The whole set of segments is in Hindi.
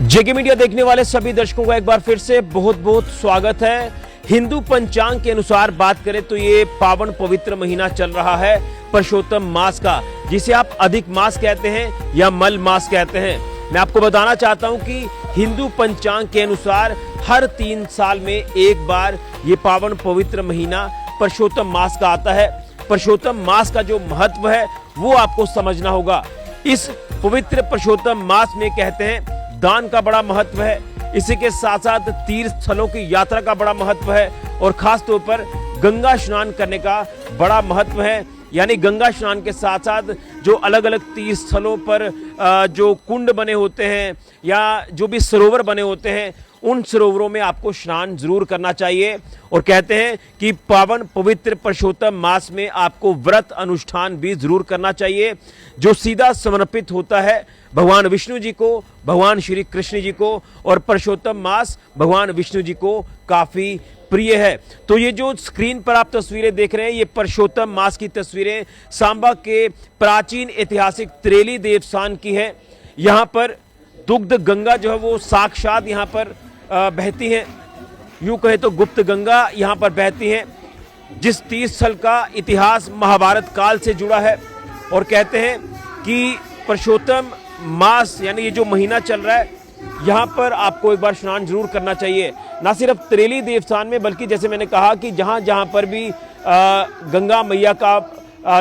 जेके मीडिया देखने वाले सभी दर्शकों का एक बार फिर से बहुत बहुत स्वागत है। हिंदू पंचांग के अनुसार बात करें तो ये पावन पवित्र महीना चल रहा है पुरुषोत्तम मास का, जिसे आप अधिक मास कहते हैं या मल मास कहते हैं। मैं आपको बताना चाहता हूं कि हिंदू पंचांग के अनुसार हर 3 साल में एक बार ये पावन पवित्र महीना पुरुषोत्तम मास का आता है। पुरुषोत्तम मास का जो महत्व है वो आपको समझना होगा। इस पवित्र पुरुषोत्तम मास में कहते हैं दान का बड़ा महत्व है, इसी के साथ साथ तीर्थ स्थलों की यात्रा का बड़ा महत्व है और खास तौर पर गंगा स्नान करने का बड़ा महत्व है। यानी गंगा स्नान के साथ साथ जो अलग अलग तीर्थ स्थलों पर जो कुंड बने होते हैं या जो भी सरोवर बने होते हैं, उन सरोवरों में आपको स्नान जरूर करना चाहिए। और कहते हैं कि पावन पवित्र पुरुषोत्तम मास में आपको व्रत अनुष्ठान भी जरूर करना चाहिए, जो सीधा समर्पित होता है भगवान विष्णु जी को, भगवान श्री कृष्ण जी को। और पुरुषोत्तम मास भगवान विष्णु जी को काफी प्रिय है। तो ये जो स्क्रीन पर आप तस्वीरें देख रहे हैं, ये पुरुषोत्तम मास की तस्वीरें सांबा के प्राचीन ऐतिहासिक त्रेली देवस्थान की है। यहाँ पर दुग्ध गंगा जो है वो साक्षात यहाँ पर बहती है, यूं कहे तो गुप्त गंगा यहाँ पर बहती है, जिस तीर्थ स्थल का इतिहास महाभारत काल से जुड़ा है। और कहते हैं कि पुरुषोत्तम मास यानी ये जो महीना चल रहा है, यहाँ पर आपको एक बार स्नान जरूर करना चाहिए। ना सिर्फ त्रेली देवस्थान में, बल्कि जैसे मैंने कहा कि जहाँ जहाँ पर भी गंगा मैया का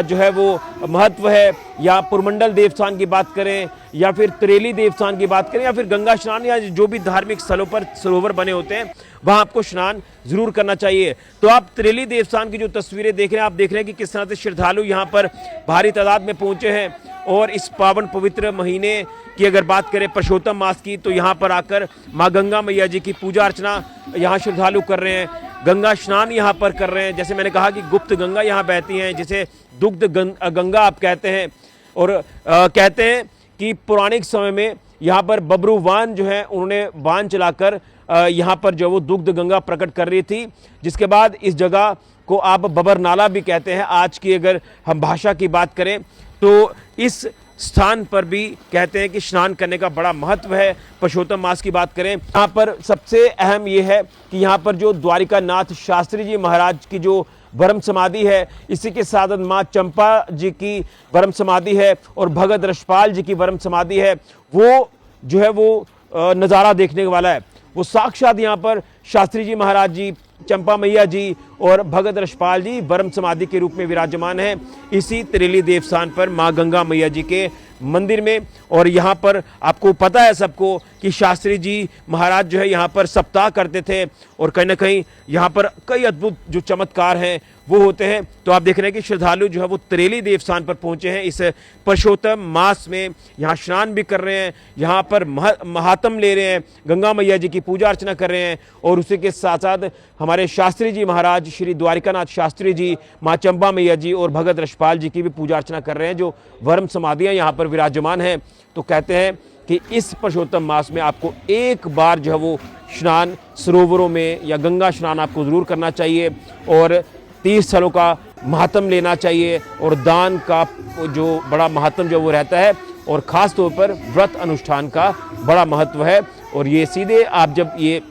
जो है वो महत्व है, या पुरमंडल देवस्थान की बात करें या फिर त्रेली देवस्थान की बात करें या फिर गंगा स्नान या जो भी धार्मिक स्थलों पर सरोवर बने होते हैं, वहां आपको स्नान जरूर करना चाहिए। तो आप त्रेली देवस्थान की जो तस्वीरें देख रहे हैं, आप देख रहे हैं कि किस तरह से श्रद्धालु यहाँ पर भारी तादाद में पहुंचे हैं। और इस पावन पवित्र महीने की अगर बात करें पुरुषोत्तम मास की, तो यहाँ पर आकर माँ गंगा मैया जी की पूजा अर्चना यहाँ श्रद्धालु कर रहे हैं, गंगा स्नान यहाँ पर कर रहे हैं। जैसे मैंने कहा कि गुप्त गंगा यहाँ बहती हैं, जिसे दुग्ध गंगा आप कहते हैं। और कहते हैं कि पौराणिक समय में यहाँ पर बबरू वान जो है, उन्होंने वान चलाकर यहाँ पर जो वो दुग्ध गंगा प्रकट कर रही थी, जिसके बाद इस जगह को आप बबर नाला भी कहते हैं। आज की अगर हम भाषा की बात करें तो इस स्थान पर भी कहते हैं कि स्नान करने का बड़ा महत्व है। पुरुषोत्तम मास की बात करें, यहाँ पर सबसे अहम ये है कि यहाँ पर जो द्वारिका नाथ शास्त्री जी महाराज की जो ब्रह्म समाधि है, इसी के साथ माँ चंपा जी की ब्रह्म समाधि है और भगत रक्षपाल जी की ब्रह्म समाधि है। वो जो है वो नज़ारा देखने वाला है। वो साक्षात यहाँ पर शास्त्री जी महाराज जी, चंपा मैया जी और भगत रक्षपाल जी ब्रह्म समाधि के रूप में विराजमान है इसी त्रेली देवस्थान पर माँ गंगा मैया जी के मंदिर में। और यहाँ पर आपको पता है सबको कि शास्त्री जी महाराज जो है यहाँ पर सप्ताह करते थे और कहीं ना कहीं यहाँ पर कई अद्भुत जो चमत्कार हैं वो होते हैं। तो आप देख रहे हैं कि श्रद्धालु जो है वो त्रेली देवस्थान पर पहुंचे हैं इस पुरुषोत्तम मास में, यहाँ स्नान भी कर रहे हैं, यहाँ पर महात्म ले रहे हैं, गंगा मैया जी की पूजा अर्चना कर रहे हैं। और उसी के साथ साथ हमारे शास्त्री जी महाराज श्री द्वारिकानाथ शास्त्री जी, माँ चंपा मैया जी और भगत रक्षपाल जी की भी पूजा अर्चना कर रहे हैं, जो वर्म समाधियाँ यहाँ पर विराजमान हैं। तो कहते हैं कि इस पुरुषोत्तम मास में आपको एक बार जो है वो स्नान सरोवरों में या गंगा स्नान आपको जरूर करना चाहिए और तीर्थ स्थलों का महात्म लेना चाहिए और दान का जो बड़ा महात्म जो वो रहता है और ख़ास तौर पर व्रत अनुष्ठान का बड़ा महत्व है। और ये सीधे आप जब ये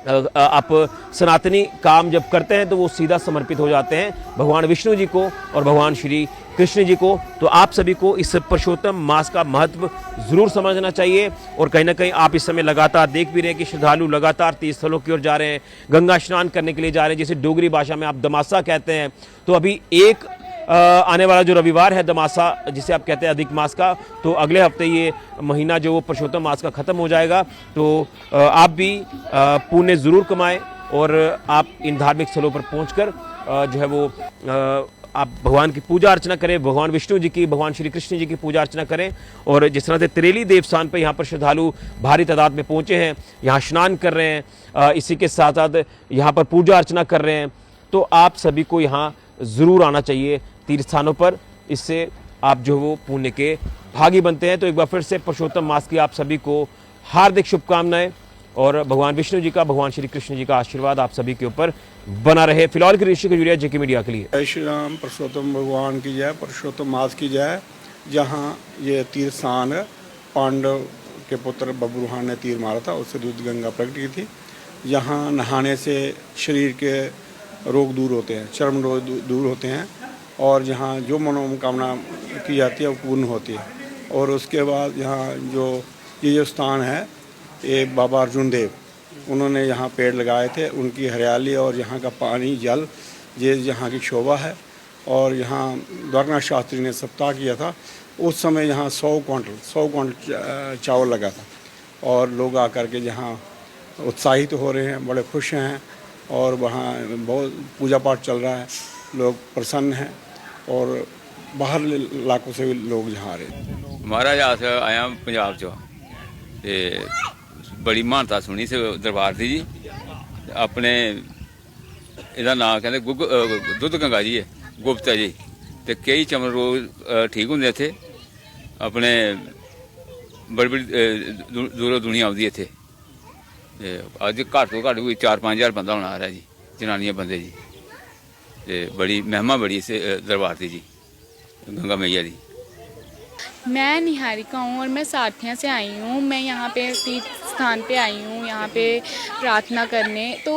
आप सनातनी काम जब करते हैं तो वो सीधा समर्पित हो जाते हैं भगवान विष्णु जी को और भगवान श्री कृष्ण जी को। तो आप सभी को इस पुरुषोत्तम मास का महत्व जरूर समझना चाहिए। और कहीं ना कहीं आप इस समय लगातार देख भी रहे हैं कि श्रद्धालु लगातार तीर्थ स्थलों की ओर जा रहे हैं, गंगा स्नान करने के लिए जा रहे हैं, जिसे डोगरी भाषा में आप दमासा कहते हैं। तो अभी एक आने वाला जो रविवार है दमासा, जिसे आप कहते हैं अधिक मास का, तो अगले हफ्ते ये महीना जो वो पुरुषोत्तम मास का ख़त्म हो जाएगा। तो आप भी पुण्य ज़रूर कमाएं और आप इन धार्मिक स्थलों पर पहुंचकर जो है वो आप भगवान की पूजा अर्चना करें, भगवान विष्णु जी की, भगवान श्री कृष्ण जी की पूजा अर्चना करें। और जिस तरह से त्रेली देवस्थान पर यहाँ पर श्रद्धालु भारी तादाद में पहुँचे हैं, यहाँ स्नान कर रहे हैं, इसी के साथ साथ यहाँ पर पूजा अर्चना कर रहे हैं, तो आप सभी को यहाँ ज़रूर आना चाहिए तीर्थ स्थानों पर। इससे आप जो वो पुण्य के भागी बनते हैं। तो एक बार फिर से पुरुषोत्तम मास की आप सभी को हार्दिक शुभकामनाएं और भगवान विष्णु जी का, भगवान श्री कृष्ण जी का आशीर्वाद आप सभी के ऊपर बना रहे। फिलहाल के ऋषि खजूरिया, जेके मीडिया के लिए। जय श्री राम, पुरुषोत्तम भगवान की जय, पुरुषोत्तम मास की जय। जहाँ ये तीर्थ स्थान है, पांडव के पुत्र बब्रुवाहन ने तीर मारा था, उससे दूध गंगा प्रकट की थी। यहाँ नहाने से शरीर के रोग दूर होते हैं, चर्म रोग दूर होते हैं, और यहाँ जो मनोकामना की जाती है वो पूर्ण होती है। और उसके बाद यहाँ ये जो स्थान है, ये बाबा अर्जुन देव, उन्होंने यहाँ पेड़ लगाए थे, उनकी हरियाली और यहाँ का पानी जल, ये यहाँ की शोभा है। और यहाँ द्वारकानाथ शास्त्री ने सप्ताह किया था, उस समय यहाँ 100 क्विंटल चावल लगा था, और लोग आकर के यहाँ उत्साहित हो रहे हैं, बड़े खुश हैं, और वहाँ बहुत पूजा पाठ चल रहा है, लोग प्रसन्न हैं, और बाहर इलाकों से भी लोग यहाँ आ रहे हैं। महाराज अस आया पंजाब चो ते बड़ी महानता सुनी से दरबार थी जी। अपने ਇਹਦਾ ਨਾਂ ਕਹਿੰਦੇ ਦੁੱਧ ਗੰਗਾ ਜੀ ਹੈ, ਗੁਪਤਾ ਜੀ, ਤੇ ਕਈ ਚਮਨ ਰੋਗ ਠੀਕ ਹੁੰਦੇ ਇੱਥੇ। ਆਪਣੇ ਬੜੀ ਬੜੀ ਦੂਰੋਂ ਦੁਨੀਆ ਆਉਂਦੀ ਇੱਥੇ। ਤੇ ਅੱਜ ਘੱਟ ਤੋਂ ਘੱਟ ਕੋਈ 4-5 ਹਜ਼ਾਰ ਬੰਦਾ ਹੋਣਾ ਆ ਰਿਹਾ ਜੀ, ਜਨਾਨੀਆਂ ਬੰਦੇ ਜੀ। ਤੇ ਬੜੀ ਮਹਿਮਾ ਬੜੀ ਇਸ ਦਰਬਾਰ ਦੀ ਜੀ, गंगा मैया दी। मैं निहारिका हूँ और मैं साथिया से आई हूँ। मैं यहाँ पे तीर्थ स्थान पे आई हूँ, यहाँ पे प्रार्थना करने। तो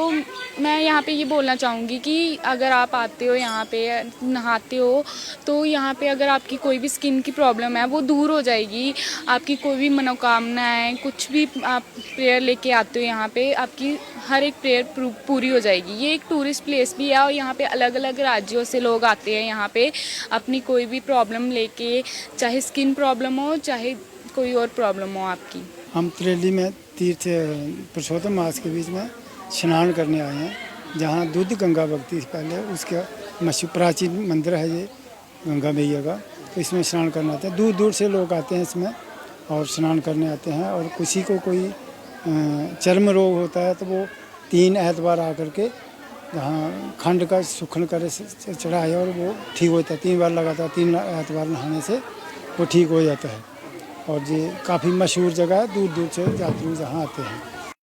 मैं यहाँ पे ये बोलना चाहूँगी कि अगर आप आते हो यहाँ पे, नहाते हो, तो यहाँ पे अगर आपकी कोई भी स्किन की प्रॉब्लम है वो दूर हो जाएगी। आपकी कोई भी मनोकामना है, कुछ भी आप प्रेयर लेके आते हो यहाँ पे, आपकी हर एक प्रेयर पूरी हो जाएगी। ये एक टूरिस्ट प्लेस भी है, और यहाँ पे अलग अलग राज्यों से लोग आते हैं यहाँ पे अपनी कोई भी प्रॉब्लम लेके, चाहे स्किन प्रॉब्लम हो, चाहे कोई और प्रॉब्लम हो आपकी। हम त्रिवेणी में तीर्थ पुरुषोत्तम मास के बीच में स्नान करने आए हैं, जहाँ दूध गंगा बगती पहले, उसका मशहूर प्राचीन मंदिर है ये गंगा मैया का। तो इसमें स्नान करने आते हैं, दूर दूर से लोग आते हैं इसमें और स्नान करने आते हैं। और किसी को कोई चर्म रोग होता है तो वो 3 एतवार आकर के जहाँ खंड का सुखन करे चढ़ाए, और वो ठीक होता है। 3 बार लगातार 3 एतवार नहाने से वो ठीक हो जाता है। और ये काफ़ी मशहूर जगह है, दूर दूर से यात्री जहाँ आते हैं।